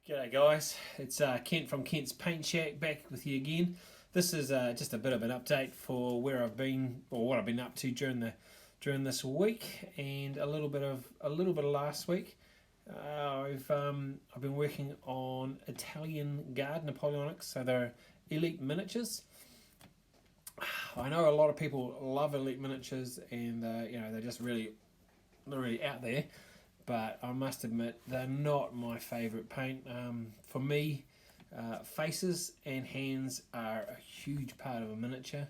G'day guys, it's Kent from Kent's Paint Shack back with you again. This is just a bit of an update for where I've been or what I've been up to during this week and a little bit of last week. I've been working on Italian guard Napoleonics, so they're elite miniatures. I know a lot of people love elite miniatures and they're just really out there. But I must admit they're not my favourite paint. For me, faces and hands are a huge part of a miniature,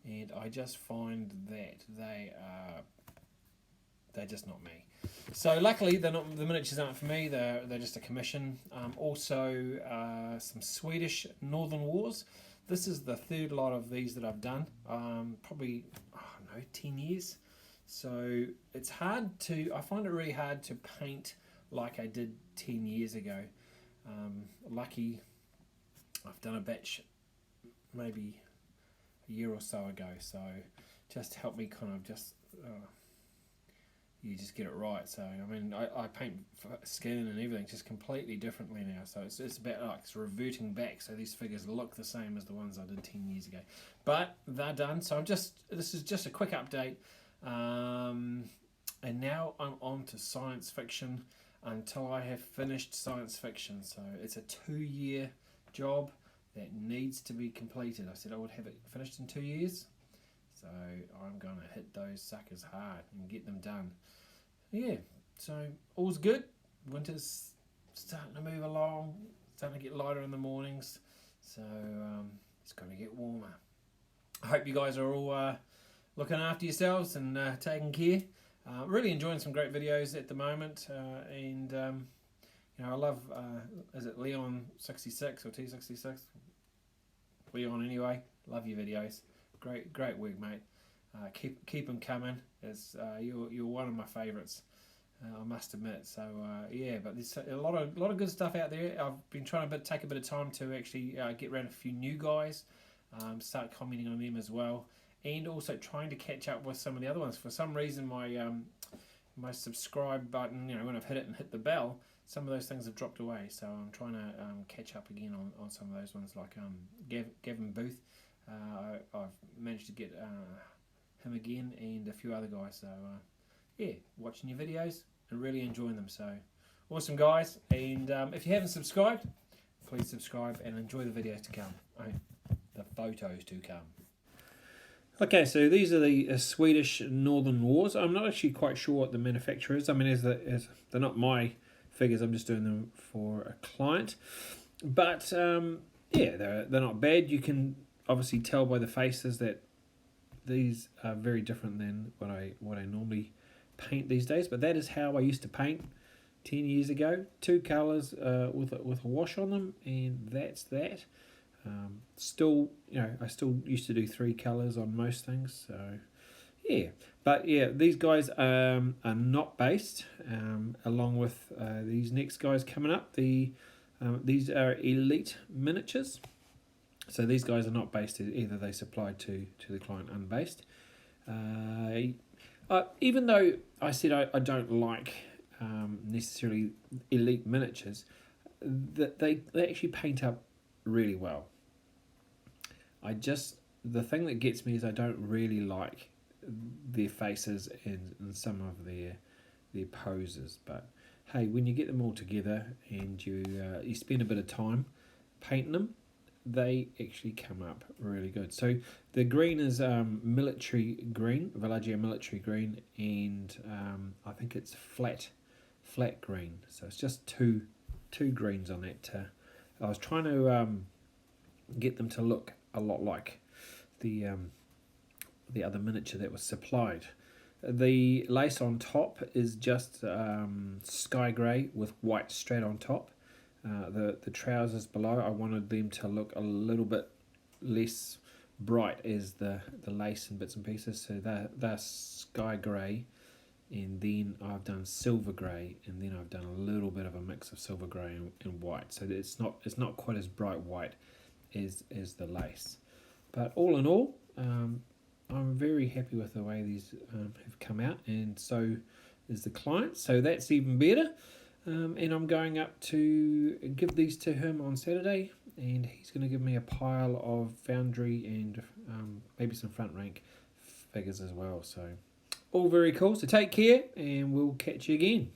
and I just find that they're just not me. So luckily, the miniatures aren't for me. They're just a commission. Also, some Swedish Northern Wars. This is the third lot of these that I've done. Probably 10 years. So it's I find it really hard to paint like I did 10 years ago. Lucky I've done a batch maybe a year or so ago, so just help me kind of you just get it right. So I mean I paint skin and everything just completely differently now, so it's about like it's reverting back, so these figures look the same as the ones I did 10 years ago, but they're done. So this is just a quick update. And now I'm on to science fiction until I have finished science fiction. So it's a 2-year job that needs to be completed. I said I would have it finished in 2 years, so I'm going to hit those suckers hard and get them done. Yeah, so all's good. Winter's starting to move along, starting to get lighter in the mornings, so it's going to get warmer. I hope you guys are all looking after yourselves and taking care. Really enjoying some great videos at the moment, and I love is it Leon 66 or T66? Leon anyway. Love your videos. Great work, mate. Keep them coming. It's you're one of my favourites. I must admit. So but there's a lot of good stuff out there. I've been trying to take a bit of time to actually get around a few new guys, start commenting on them as well. And also trying to catch up with some of the other ones. For some reason, my subscribe button, when I've hit it and hit the bell, some of those things have dropped away. So I'm trying to catch up again on some of those ones, like Gavin Booth. I've managed to get him again, and a few other guys. So watching your videos and really enjoying them. So awesome, guys. And if you haven't subscribed, please subscribe and enjoy the videos to come. The photos to come. Okay, so these are the Swedish Northern Wars. I'm not actually quite sure what the manufacturer is. I mean, they're not my figures. I'm just doing them for a client. But they're not bad. You can obviously tell by the faces that these are very different than what I normally paint these days. But that is how I used to paint 10 years ago. 2 colours with a wash on them, and that's that. I still used to do 3 colours on most things, so but these guys are not based, along with these next guys coming up. These are elite miniatures, so these guys are not based either. They supplied to the client unbased. Even though I said I don't like necessarily elite miniatures, that they actually paint up really well. The thing that gets me is I don't really like their faces and some of their poses. But hey, when you get them all together and you spend a bit of time painting them, they actually come up really good. So the green is military green, Villaggio military green, and I think it's flat green. So it's just two greens on that. I was trying to get them to look a lot like the other miniature that was supplied. The lace on top is just sky grey with white straight on top. The trousers below, I wanted them to look a little bit less bright as the lace and bits and pieces, so they're sky grey, and then I've done silver grey, and then I've done a little bit of a mix of silver grey and white, so it's not quite as bright white as the lace. But all in all, I'm very happy with the way these have come out, and so is the client, so that's even better. And I'm going up to give these to him on Saturday, and he's going to give me a pile of Foundry and maybe some front rank figures as well. So all very cool. So take care, and we'll catch you again.